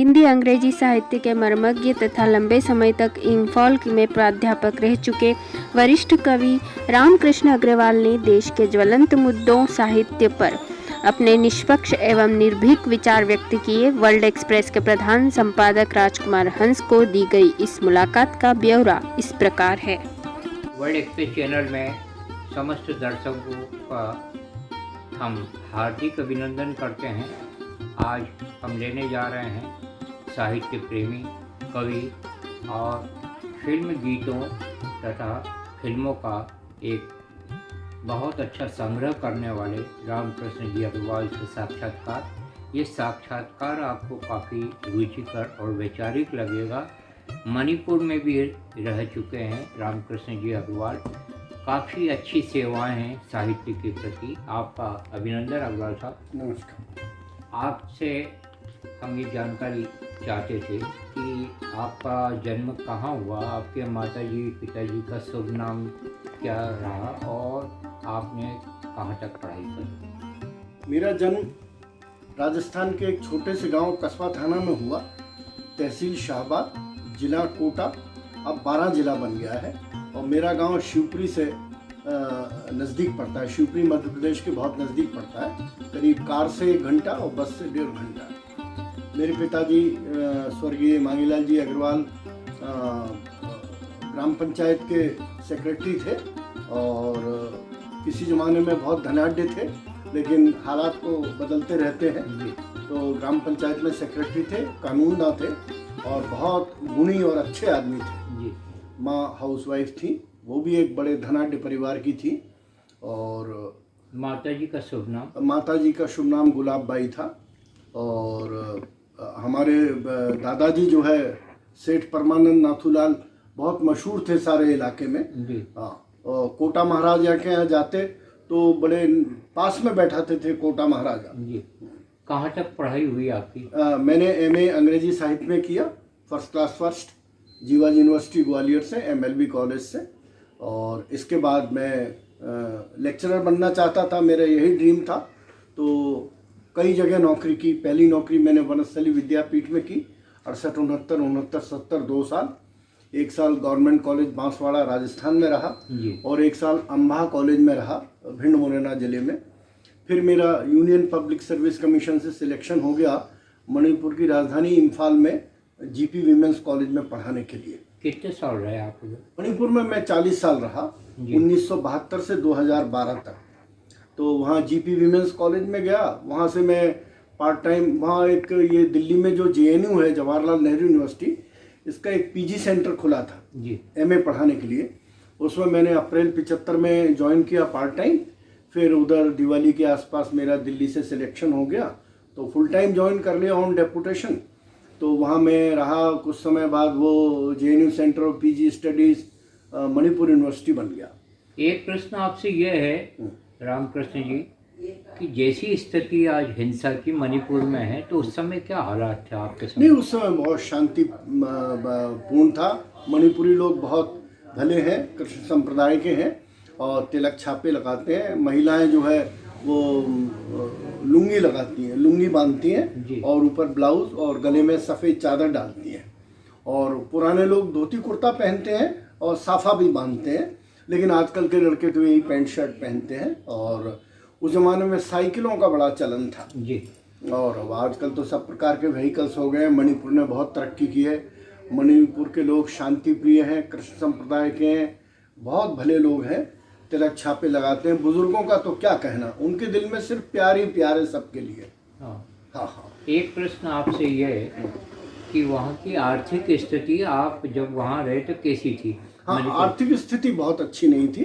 हिंदी अंग्रेजी साहित्य के मर्मज्ञ तथा लंबे समय तक इंफॉल में प्राध्यापक रह चुके वरिष्ठ कवि रामकृष्ण अग्रवाल ने देश के ज्वलंत मुद्दों साहित्य पर अपने निष्पक्ष एवं निर्भीक विचार व्यक्त किए। वर्ल्ड एक्सप्रेस के प्रधान संपादक राजकुमार हंस को दी गई इस मुलाकात का ब्यौरा इस प्रकार है। वर्ल्ड एक्सप्रेस चैनल में समस्त दर्शकों का हम हार्दिक अभिनंदन करते हैं। आज हम लेने जा रहे हैं साहित्य प्रेमी, कवि और फिल्म गीतों तथा फिल्मों का एक बहुत अच्छा संग्रह करने वाले रामकृष्ण जी अग्रवाल से साक्षात्कार। ये साक्षात्कार आपको काफ़ी रुचिकर और वैचारिक लगेगा। मणिपुर में भी रह चुके हैं रामकृष्ण जी अग्रवाल। काफ़ी अच्छी सेवाएं हैं साहित्य के प्रति। आपका अभिनंदन अग्रवाल साहब। नमस्कार। आपसे हम ये जानकारी चाहते थे कि आपका जन्म कहाँ हुआ, आपके माताजी पिताजी का शुभ नाम क्या रहा और आपने कहाँ तक पढ़ाई की? मेरा जन्म राजस्थान के एक छोटे से गांव कस्बा थाना में हुआ। तहसील शाहबाद, जिला कोटा, अब 12 जिला बन गया है। और मेरा गांव शिवपुरी से नज़दीक पड़ता है। शिवपुरी मध्य प्रदेश के बहुत नज़दीक पड़ता है, करीब कार से 1 घंटा और बस से 1.5 घंटा। मेरे पिताजी स्वर्गीय मांगीलाल जी अग्रवाल ग्राम पंचायत के सेक्रेटरी थे और किसी ज़माने में बहुत धनाढ्य थे, लेकिन हालात तो बदलते रहते हैं। तो ग्राम पंचायत में सेक्रेटरी थे, कानूनदा थे और बहुत गुणी और अच्छे आदमी थे। माँ हाउसवाइफ थी, वो भी एक बड़े धनाढ्य परिवार की थी। और माताजी का शुभ नाम? माताजी का शुभ नाम गुलाब बाई था। और हमारे दादाजी जो है सेठ परमानंद नाथूलाल, बहुत मशहूर थे सारे इलाके में। हाँ, कोटा महाराजा के यहाँ जाते तो बड़े पास में बैठाते थे कोटा महाराजा जी। कहाँ तक पढ़ाई हुई आपकी? मैंने MA अंग्रेजी साहित्य में किया, first class first, Jiwaji university Gwalior से, MLB कॉलेज से। और इसके बाद मैं लेक्चरर बनना चाहता था, मेरा यही ड्रीम था। तो कई जगह नौकरी की। पहली नौकरी मैंने वनस्थली विद्यापीठ में की, 68, 69, 69, 70, 2 साल। 1 साल गवर्नमेंट कॉलेज बांसवाड़ा राजस्थान में रहा और 1 साल अम्बाह कॉलेज में रहा, भिंड मुरैना जिले में। फिर मेरा यूनियन पब्लिक सर्विस कमीशन से सिलेक्शन हो गया मणिपुर की राजधानी इम्फाल में GP विमेंस कॉलेज में पढ़ाने के लिए। कितने साल रहे आप? मणिपुर में मैं 40 साल रहा, 1972 से 2012 तक। तो वहाँ GP विमेंस कॉलेज में गया। वहाँ से मैं पार्ट टाइम, वहाँ एक ये दिल्ली में जो JNU है, जवाहरलाल नेहरू यूनिवर्सिटी, इसका एक PG सेंटर खुला था जी, MA पढ़ाने के लिए। उसमें मैंने अप्रैल 75 में ज्वाइन किया पार्ट टाइम। फिर उधर दिवाली के आसपास मेरा दिल्ली से सिलेक्शन हो गया तो फुल टाइम ज्वाइन कर लिया ऑन डेपुटेशन। तो वहाँ मैं रहा। कुछ समय बाद वो JNU centre of PG studies Manipur university बन गया। एक प्रश्न आपसे यह है रामकृष्ण जी कि जैसी स्थिति आज हिंसा की मणिपुर में है, तो उस समय क्या हालात थे आपके साथ? नहीं, उस समय बहुत शांति पूर्ण था। मणिपुरी लोग बहुत भले हैं, कृष्ण संप्रदाय के हैं और तिलक छापे लगाते हैं। महिलाएं जो है वो लुंगी लगाती हैं, लुंगी बांधती हैं और ऊपर ब्लाउज और गले में सफ़ेद चादर डालती हैं। और पुराने लोग धोती कुर्ता पहनते हैं और साफा भी बांधते हैं, लेकिन आजकल के लड़के तो यही पैंट शर्ट पहनते हैं। और उस ज़माने में साइकिलों का बड़ा चलन था जी। और आजकल तो सब प्रकार के व्हीकल्स हो गए। मणिपुर ने बहुत तरक्की की है। मणिपुर के लोग शांति प्रिय हैं, कृष्ण संप्रदाय के हैं, बहुत भले लोग हैं, तिलक छापे लगाते हैं। बुजुर्गों का तो क्या कहना, उनके दिल में सिर्फ प्यार ही प्यार है सबके लिए। हाँ। एक प्रश्न आपसे यह है कि वहाँ की आर्थिक स्थिति, आप जब वहाँ रहे तो कैसी थी? हाँ, आर्थिक स्थिति बहुत अच्छी नहीं थी।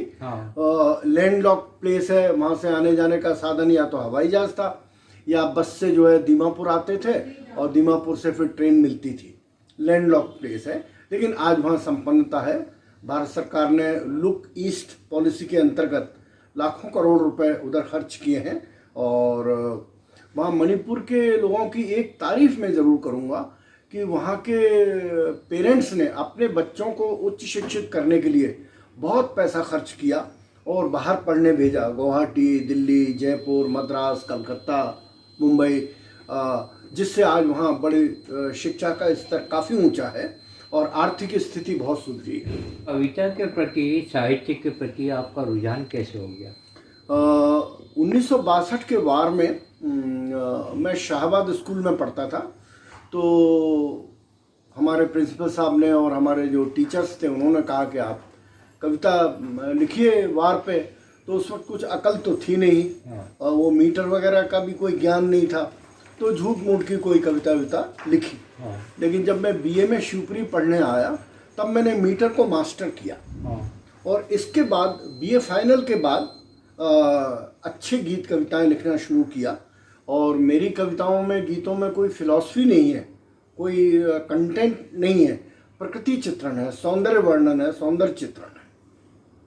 लैंडलॉक प्लेस है, वहाँ से आने जाने का साधन या तो हवाई जहाज था या बस से जो है दीमापुर आते थे और दीमापुर से फिर ट्रेन मिलती थी। लैंडलॉक प्लेस है, लेकिन आज वहाँ संपन्नता है। भारत सरकार ने लुक ईस्ट पॉलिसी के अंतर्गत लाखों करोड़ रुपए उधर खर्च किए हैं। और वहाँ मणिपुर के लोगों की एक तारीफ मैं ज़रूर करूँगा कि वहाँ के पेरेंट्स ने अपने बच्चों को उच्च शिक्षित करने के लिए बहुत पैसा खर्च किया और बाहर पढ़ने भेजा। गुवाहाटी, दिल्ली, जयपुर, मद्रास, कलकत्ता, मुंबई, जिससे आज वहाँ बड़ी शिक्षा का स्तर काफ़ी ऊंचा है और आर्थिक स्थिति बहुत सुधरी है। कविता के प्रति, साहित्य के प्रति आपका रुझान कैसे हो गया? 1962 के वार में मैं शाहबाद स्कूल में पढ़ता था, तो हमारे प्रिंसिपल साहब ने और हमारे जो टीचर्स थे उन्होंने कहा कि आप कविता लिखिए वार पे। तो उस वक्त कुछ अकल तो थी नहीं और वो मीटर वगैरह का भी कोई ज्ञान नहीं था, तो झूठ मूठ की कोई कविता लिखी। लेकिन जब मैं बीए में शिवपुरी पढ़ने आया तब मैंने मीटर को मास्टर किया और इसके बाद बीए फाइनल के बाद अच्छे गीत कविताएं लिखना शुरू किया। और मेरी कविताओं में, गीतों में कोई फिलॉसफी नहीं है, कोई कंटेंट नहीं है, प्रकृति चित्रण है, सौंदर्य वर्णन है, सौंदर्य चित्रण है।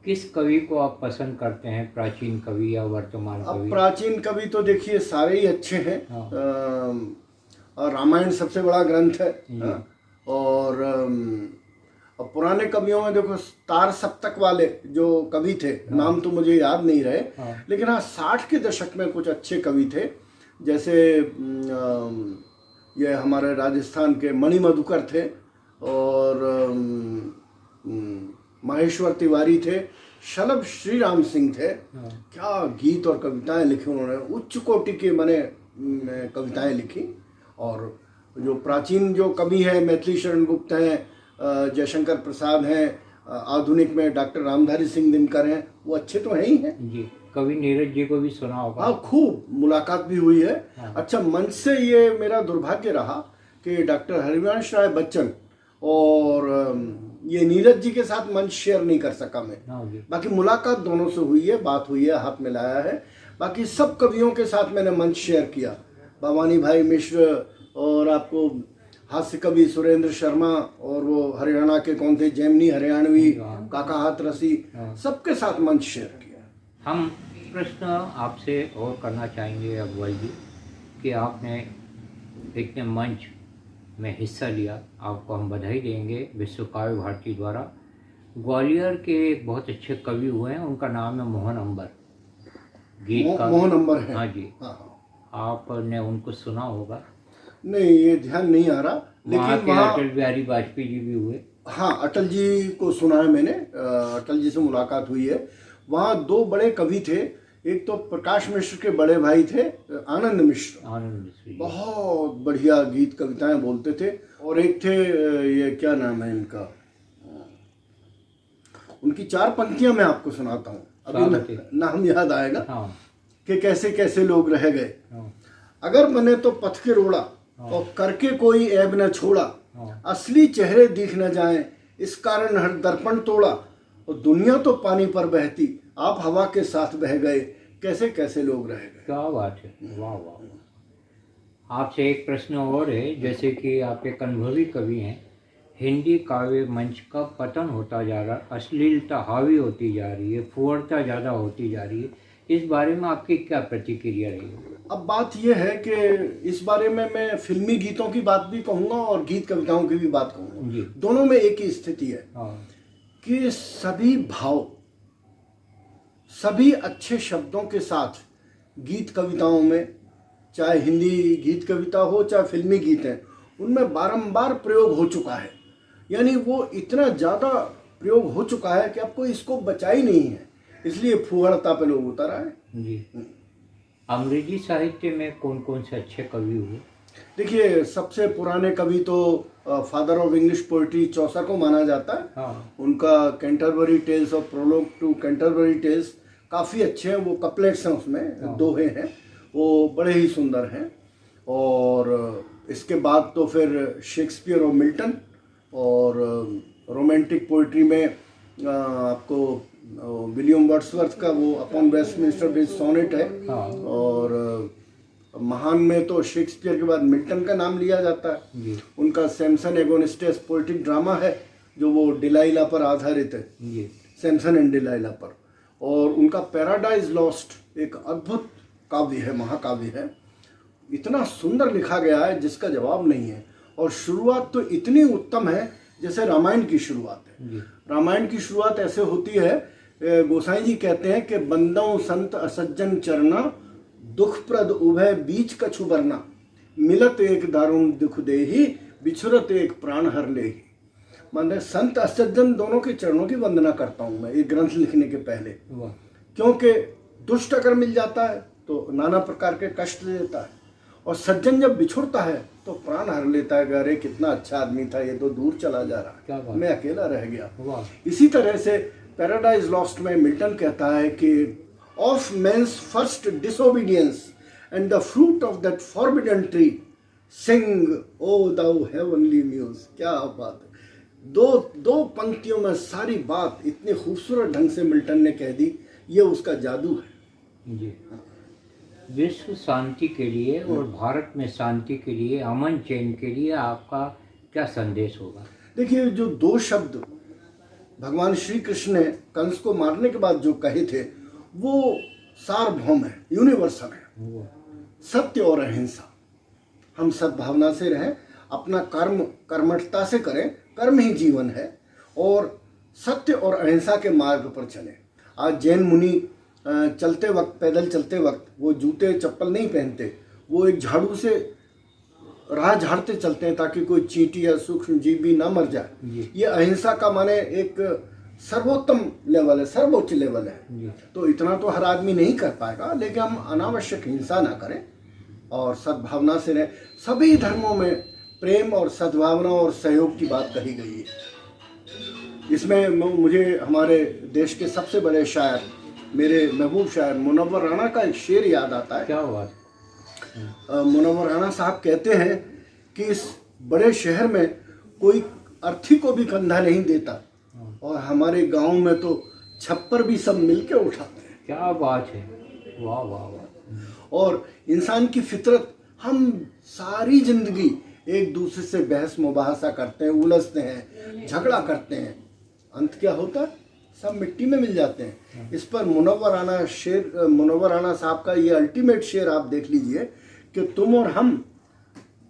किस कवि को आप पसंद करते हैं, प्राचीन कवि या वर्तमान अब कवि? प्राचीन कवि तो देखिए सारे ही अच्छे हैं। रामायण सबसे बड़ा ग्रंथ है। और अब पुराने कवियों में देखो तार सप्तक वाले जो कवि थे, नाम तो मुझे याद नहीं रहे, लेकिन हाँ 60 के दशक में कुछ अच्छे कवि थे। जैसे ये हमारे राजस्थान के मणि मधुकर थे और माहेश्वर तिवारी थे, शलभ श्री राम सिंह थे। क्या गीत और कविताएं लिखी उन्होंने, उच्च कोटि के मैंने कविताएं लिखी। और जो प्राचीन जो कवि हैं, मैथिली शरण गुप्त हैं, जयशंकर प्रसाद हैं, आधुनिक में डॉक्टर रामधारी सिंह दिनकर हैं, वो अच्छे तो हैं ही हैं जी। कवि नीरज जी को भी सुना होगा? हाँ, खूब मुलाकात भी हुई है। अच्छा, मंच से ये मेरा दुर्भाग्य रहा कि डॉक्टर हरिवंश राय बच्चन और ये नीरज जी के साथ मंच शेयर नहीं कर सका मैं। बाकी मुलाकात दोनों से हुई है, बात हुई है, हाथ मिलाया है। बाकी सब कवियों के साथ मैंने मंच शेयर किया, भवानी भाई मिश्र और आपको हास्य कवि सुरेंद्र शर्मा और वो हरियाणा के कौन थे, जैमिनी हरियाणवी, काका हाथरसी, सबके साथ मंच शेयर किया। हम प्रश्न आपसे और करना चाहेंगे अकबर जी कि आपने इतने मंच में हिस्सा लिया, आपको हम बधाई देंगे विश्व काव्य भारती द्वारा। ग्वालियर के एक बहुत अच्छे कवि हुए हैं, उनका नाम है मोहन अंबर, गीत का मोहन अंबर है। हाँ जी। आपने उनको सुना होगा? नहीं, ये ध्यान नहीं आ रहा, लेकिन वहाँ अटल बिहारी वाजपेयी जी भी हुए। हाँ, अटल जी को सुना है मैंने, अटल जी से मुलाकात हुई है। वहाँ दो बड़े कवि थे, एक तो प्रकाश मिश्र के बड़े भाई थे आनंद मिश्र, बहुत बढ़िया गीत कविताएं बोलते थे। और एक थे, ये क्या नाम है इनका, उनकी 4 पंक्तियां मैं आपको सुनाता हूँ, अभी नाम याद आएगा। कि कैसे कैसे लोग रह गए, अगर बने तो पथ के रोड़ा और करके कोई ऐब न छोड़ा, असली चेहरे दिख न जाए इस कारण हर दर्पण तोड़ा, और दुनिया तो पानी पर बहती आप हवा के साथ बह गए, कैसे कैसे लोग रह गए। क्या बात है, वाह वाह। आपसे एक प्रश्न और है, जैसे कि आप एक अनुभवी कवि हैं, हिंदी काव्य मंच का पतन होता जा रहा, अश्लीलता हावी होती जा रही है, फुहरता ज़्यादा होती जा रही है, इस बारे में आपकी क्या प्रतिक्रिया रही है? अब बात यह है कि इस बारे में मैं फिल्मी गीतों की बात भी कहूँगा और गीत कविताओं की भी बात कहूँगा। दोनों में एक ही स्थिति है कि सभी भाव, सभी अच्छे शब्दों के साथ गीत कविताओं में, चाहे हिंदी गीत कविता हो चाहे फिल्मी गीत हैं, उनमें बारंबार प्रयोग हो चुका है। यानी वो इतना ज़्यादा प्रयोग हो चुका है कि आपको इसको बचा ही नहीं है, इसलिए फुहड़ता पे लोग उतर आए। जी। अंग्रेजी साहित्य में कौन कौन से अच्छे कवि हुए? देखिए, सबसे पुराने कवि तो फादर ऑफ इंग्लिश पोइट्री चौसर को माना जाता है। उनका कैंटरबरी टेल्स और प्रोलोग टू कैंटरबरी टेल्स काफ़ी अच्छे हैं, वो कपलेट्स हैं, उसमें दोहे हैं, वो बड़े ही सुंदर हैं। और इसके बाद तो फिर शेक्सपियर और मिल्टन, और रोमांटिक पोइट्री में आपको विलियम वर्ड्सवर्थ का वो अपॉन वेस्टमिंस्टर ब्रिज सोनेट है। और महान में तो शेक्सपियर के बाद मिल्टन का नाम लिया जाता है। उनका सैमसन एगोनिस्टस पोइटिक ड्रामा है जो वो डिलाइला पर आधारित है, सैमसन एंड डिलाइला पर। और उनका पैराडाइज लॉस्ट एक अद्भुत काव्य है, महाकाव्य है, इतना सुंदर लिखा गया है जिसका जवाब नहीं है। और शुरुआत तो इतनी उत्तम है जैसे रामायण की शुरुआत है। रामायण की शुरुआत ऐसे होती है, गोसाई जी कहते हैं कि बंदों संत असज्जन चरना, दुख प्रद उभय बीच कछु बरना। मिलत एक दारुण दुख देही, बिछुरत एक प्राण हर लेही। माने संत असज्जन दोनों के चरणों की वंदना करता हूँ मैं ये ग्रंथ लिखने के पहले, क्योंकि दुष्ट अगर मिल जाता है तो नाना प्रकार के कष्ट देता है, और सज्जन जब बिछुड़ता है तो प्राण हर लेता है। अरे कितना अच्छा आदमी था, ये तो दूर चला जा रहा है, मैं अकेला रह गया। इसी तरह से पैराडाइज लॉस्ट में मिल्टन कहता है कि of man's first disobedience and the fruit of that forbidden tree sing O thou heavenly muse. क्या बात है, दो पंक्तियों में सारी बात इतनी खूबसूरत ढंग से मिल्टन ने कह दी, ये उसका जादू है जी। विश्व शांति के लिए और भारत में शांति के लिए, अमन चैन के लिए आपका क्या संदेश होगा? देखिए, जो दो शब्द भगवान श्री कृष्ण ने कंस को मारने के बाद जो कहे थे वो सार्वभौम है, यूनिवर्सल है। सत्य और अहिंसा। हम सद्भावना से रहें, अपना कर्म कर्मठता से करें, कर्म ही जीवन है, और सत्य और अहिंसा के मार्ग पर चलें। आज जैन मुनि चलते वक्त, पैदल चलते वक्त वो जूते चप्पल नहीं पहनते, वो एक झाड़ू से राह झाड़ते चलते हैं ताकि कोई चींटी या सूक्ष्म जीव भी ना मर जाए। ये अहिंसा का माने एक सर्वोत्तम लेवल है, सर्वोच्च लेवल है। तो इतना तो हर आदमी नहीं कर पाएगा, लेकिन हम अनावश्यक हिंसा ना करें और सद्भावना से रहें। सभी धर्मों में प्रेम और सद्भावना और सहयोग की बात कही गई है। इसमें मुझे हमारे देश के सबसे बड़े शायर, मेरे महबूब शायर मुनव्वर राणा का एक शेर याद आता है। क्या बात? मुनव्वर राणा साहब कहते हैं कि इस बड़े शहर में कोई अर्थी को भी कंधा नहीं देता, और हमारे गांव में तो छप्पर भी सब मिलके उठाते हैं। क्या बात है, वाह वाह वाह। और इंसान की फितरत, हम सारी जिंदगी एक दूसरे से बहस मुबाहसा करते हैं, उलझते हैं, झगड़ा करते हैं, अंत क्या होता है? सब मिट्टी में मिल जाते हैं। इस पर मुनव्वर राणा साहब का ये अल्टीमेट शेर आप देख लीजिए कि तुम और हम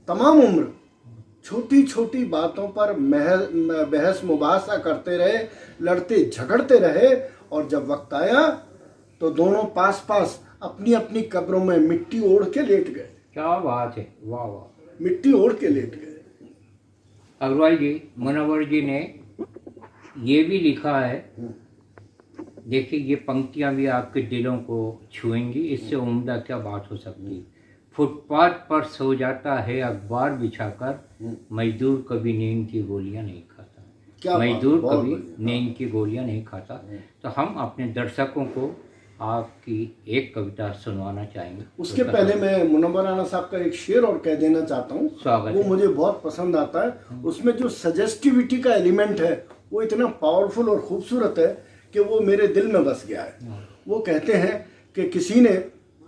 तमाम उम्र छोटी छोटी बातों पर बहस मुबाहसा करते रहे, लड़ते झगड़ते रहे, और जब वक्त आया तो दोनों पास पास अपनी अपनी कब्रों में मिट्टी ओढ़ के लेट गए। क्या बात है, वाह वाह। मिट्टी ओढ़ के लेट गए। अग्रवाल जी, मुनव्वर जी ने ये भी लिखा है, देखिए ये पंक्तियां भी आपके दिलों को छुएंगी, इससे उम्दा क्या बात हो सकती है। फुटपाथ पर सो जाता है अखबार बिछाकर, मजदूर कभी नींद की गोलियां नहीं खाता। मजदूर कभी नींद की गोलियां नहीं खाता। तो हम अपने दर्शकों को आपकी एक कविता सुनवाना चाहेंगे। उसके पहले मैं मुनव्वर राणा साहब का एक शेर और कह देना चाहता हूँ, वो मुझे बहुत पसंद आता है। उसमें जो सजेस्टिविटी का एलिमेंट है वो इतना पावरफुल और खूबसूरत है कि वो मेरे दिल में बस गया है। वो कहते हैं कि किसी ने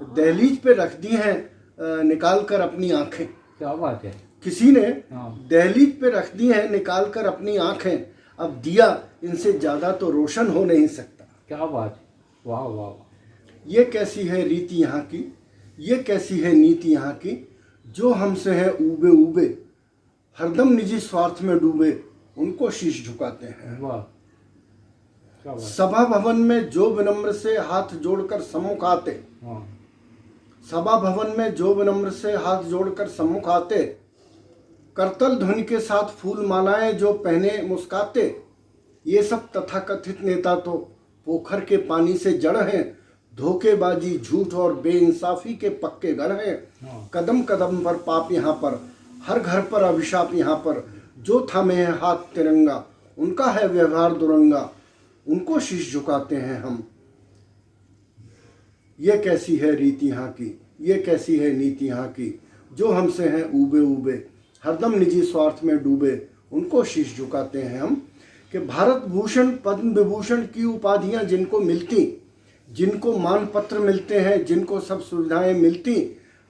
दहलीज पे रख दी हैं निकाल कर अपनी आंखें। क्या बात है। किसी ने दहलीज पे रख दी हैं निकाल कर अपनी आंखें, अब दिया इनसे ज़्यादा तो रोशन हो नहीं सकता। क्या बात है, वाह वाह। ये कैसी है रीति यहाँ की, ये कैसी है नीति यहाँ की, जो हमसे है ऊबे ऊबे, हरदम निजी स्वार्थ में डूबे, उनको शीश झुकाते हैं। वाह। सभा भवन में जो विनम्र से हाथ जोड़कर सम्मुख आते, सभा भवन में जो विनम्र से हाथ जोड़कर सम्मुख आते, करतल ध्वनि के साथ फूल मालाएं जो पहने मुस्काते, ये सब तथाकथित नेता तो पोखर के पानी से जड़ हैं, धोखेबाजी झूठ और बेइंसाफी के पक्के गढ़ हैं। कदम कदम पर पाप यहाँ पर, हर घर पर अभिशाप यहाँ पर, जो थामे हैं हाथ तिरंगा, उनका है व्यवहार दुरंगा, उनको शीश झुकाते हैं हम। ये कैसी है रीति यहाँ की, ये कैसी है नीति यहाँ की, जो हमसे हैं ऊबे ऊबे, हरदम निजी स्वार्थ में डूबे, उनको शीश झुकाते हैं हम। कि भारत भूषण पद्म विभूषण की उपाधियां जिनको मिलती, जिनको मान पत्र मिलते हैं, जिनको सब सुविधाएं मिलती,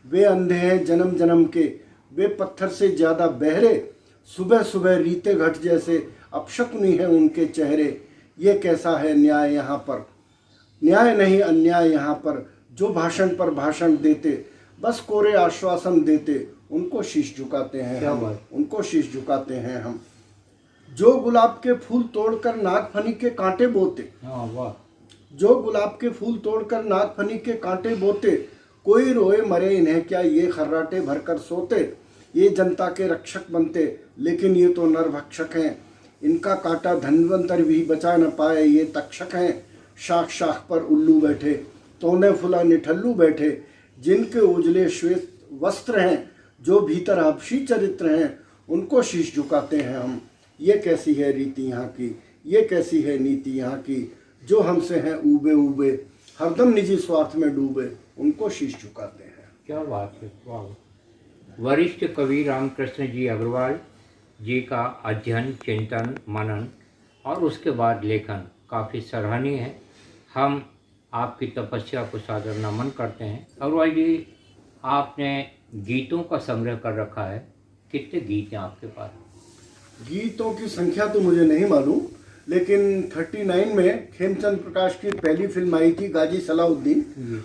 वे अंधे हैं जन्म जन्म के, वे पत्थर से ज़्यादा बहरे, सुबह सुबह रीते घट जैसे अपशकुनी है उनके चेहरे। ये कैसा है न्याय यहाँ पर, न्याय नहीं अन्याय यहाँ पर, जो भाषण पर भाषण देते, बस कोरे आश्वासन देते, उनको शीश झुकाते हैं हम, उनको शीश झुकाते हैं हम। जो गुलाब के फूल तोड़कर नागफनी के कांटे बोते, जो गुलाब के फूल तोड़कर नागफनी के कांटे बोते, कोई रोए मरे इन्हें क्या, ये खर्राटे भरकर सोते, ये जनता के रक्षक बनते, लेकिन ये तो नरभक्षक हैं, इनका काटा धनवंतर भी बचा न पाए, ये तक्षक हैं, शाख शाख पर उल्लू बैठे, तोने फुला निठल्लू बैठे, जिनके उजले श्वेत वस्त्र हैं, जो भीतर हबशी चरित्र हैं, उनको शीश झुकाते हैं हम। ये कैसी है रीति यहाँ की, ये कैसी है नीति यहाँ की, जो हमसे हैं ऊबे ऊबे, हरदम निजी स्वार्थ में डूबे, उनको शीश झुकाते हैं। क्या बात है, वाह। वरिष्ठ कवि रामकृष्ण जी अग्रवाल जी का अध्ययन, चिंतन, मनन और उसके बाद लेखन काफ़ी सराहनीय है। हम आपकी तपस्या को सादर नमन करते हैं। अग्रवाल जी, आपने गीतों का संग्रह कर रखा है, कितने गीत हैं आपके पास? गीतों की संख्या तो मुझे नहीं मालूम, लेकिन 39 में खेमचंद प्रकाश की पहली फिल्म आई थी गाजी सलाउद्दीन,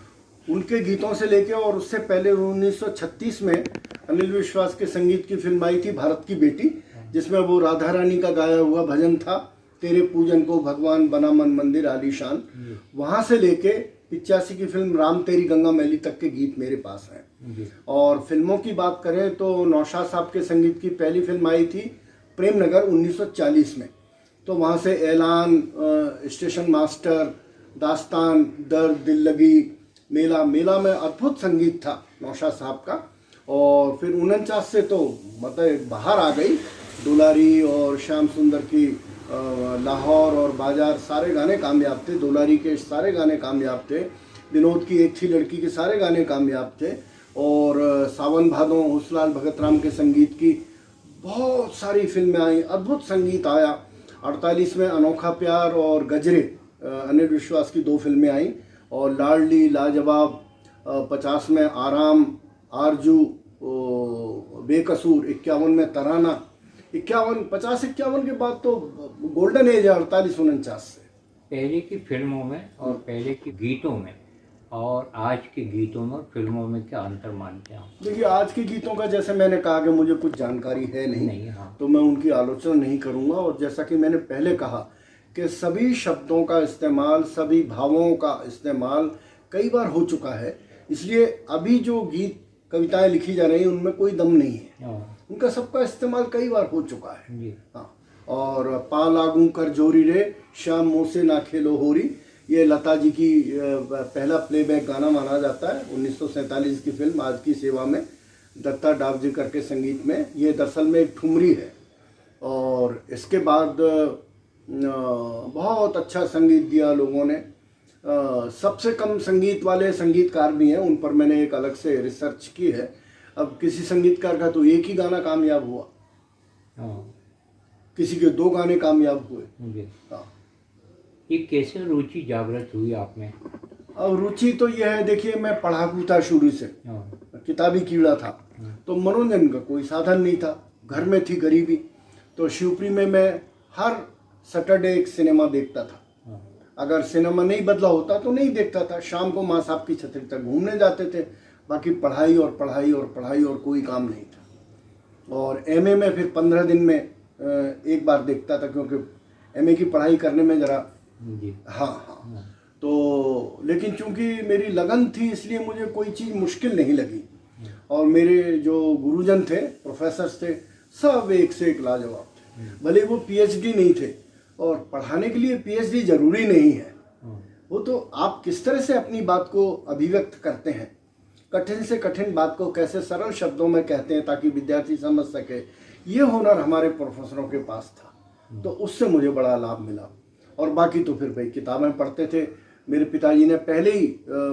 उनके गीतों से लेके, और उससे पहले 1936 में अनिल विश्वास के संगीत की फिल्म आई थी भारत की बेटी, जिसमें वो राधा रानी का गाया हुआ भजन था, तेरे पूजन को भगवान बना मन मंदिर आलीशान। वहाँ से लेके 85 की फिल्म राम तेरी गंगा मैली तक के गीत मेरे पास हैं। और फिल्मों की बात करें तो नौशाद साहब के संगीत की पहली फिल्म आई थी प्रेम नगर 1940 में, तो वहाँ से ऐलान, स्टेशन मास्टर, दास्तान, दर्द, दिल लगी, मेला, मेला में अद्भुत संगीत था नौशाद साहब का। और फिर 49 से तो मतलब बाहर आ गई, दुलारी और श्याम सुंदर की लाहौर और बाजार, सारे गाने कामयाब थे, दुलारी के सारे गाने कामयाब थे, विनोद की एक थी लड़की के सारे गाने कामयाब थे, और सावन भादों हुसलाल भगत राम के संगीत की बहुत सारी फिल्में आई, अद्भुत संगीत आया। 48 में अनोखा प्यार और गजरे, अनिल विश्वास की 2 फिल्में आई, और लाडली, लाजवाब, 50 में आराम, आरजू, बेकसूर, 51 में तराना, 50-51 के बाद तो गोल्डन एज है 48-49 से। पहले की फिल्मों में और पहले के गीतों में और आज के गीतों में और फिल्मों में क्या अंतर मानते हैं आप? देखिए, आज के गीतों का जैसे मैंने कहा कि मुझे कुछ जानकारी है नहीं, हाँ। तो मैं उनकी आलोचना नहीं करूंगा। और जैसा कि मैंने पहले कहा कि सभी शब्दों का इस्तेमाल, सभी भावों का इस्तेमाल कई बार हो चुका है, इसलिए अभी जो गीत कविताएं लिखी जा रही हैं उनमें कोई दम नहीं है, उनका सबका इस्तेमाल कई बार हो चुका है। हाँ, और पा लागू कर जोरी रे श्याम मुँह से ना खेलो होरी, ये लता जी की पहला प्लेबैक गाना माना जाता है। 1947 की फिल्म आज की सेवा में दत्ता डावजी करके संगीत में, ये दरअसल में एक ठुमरी है। और इसके बाद बहुत अच्छा संगीत दिया लोगों ने। सबसे कम संगीत वाले संगीतकार भी हैं, उन पर मैंने एक अलग से रिसर्च की है। अब किसी संगीतकार का तो एक ही गाना कामयाब हुआ, किसी के 2 गाने कामयाब हुए। हाँ, ये कैसे रुचि जागृत हुई आप में? अब रुचि तो यह है, देखिए मैं पढ़ाकू था शुरू से, किताबी कीड़ा था, तो मनोरंजन का कोई साधन नहीं था, घर में थी गरीबी, तो शिवपुरी में मैं हर सैटरडे एक सिनेमा देखता था। अगर सिनेमा नहीं बदला होता तो नहीं देखता था। शाम को माँ साहब की छतरी तक घूमने जाते थे, बाकी पढ़ाई और पढ़ाई और पढ़ाई और कोई काम नहीं था। और एमए में फिर 15 दिन में एक बार देखता था, क्योंकि एमए की पढ़ाई करने में ज़रा हाँ, तो लेकिन चूंकि मेरी लगन थी इसलिए मुझे कोई चीज़ मुश्किल नहीं लगी। और मेरे जो गुरुजन थे, प्रोफेसर्स थे, सब एक से एक लाजवाब थे। भले वो पीएचडी नहीं थे, और पढ़ाने के लिए पीएचडी जरूरी नहीं है, वो तो आप किस तरह से अपनी बात को अभिव्यक्त करते हैं, कठिन से कठिन बात को कैसे सरल शब्दों में कहते हैं ताकि विद्यार्थी समझ सके, ये हुनर हमारे प्रोफेसरों के पास था, तो उससे मुझे बड़ा लाभ मिला। और बाकी तो फिर भाई किताबें पढ़ते थे। मेरे पिताजी ने पहले ही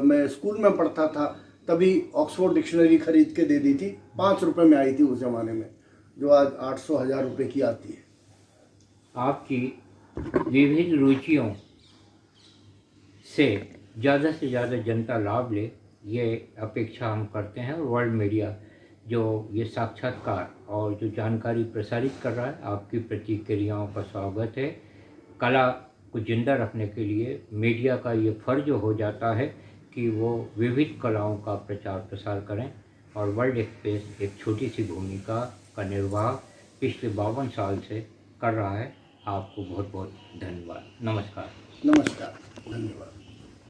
मैं स्कूल में पढ़ता था तभी ऑक्सफोर्ड डिक्शनरी खरीद के दे दी थी, 5 रुपए में आई थी उस ज़माने में, जो आज 800-1000 रुपये की आती है। आपकी विभिन्न रुचियों से ज़्यादा जनता लाभ ले, ये अपेक्षा हम करते हैं। और वर्ल्ड मीडिया जो ये साक्षात्कार और जो जानकारी प्रसारित कर रहा है, आपकी प्रतिक्रियाओं का स्वागत है। कला को जिंदा रखने के लिए मीडिया का ये फर्ज हो जाता है कि वो विविध कलाओं का प्रचार प्रसार करें, और वर्ल्ड एक्सप्रेस एक छोटी सी भूमिका का निर्वाह पिछले 52 साल से कर रहा है। आपको बहुत बहुत धन्यवाद। नमस्कार। नमस्कार, धन्यवाद।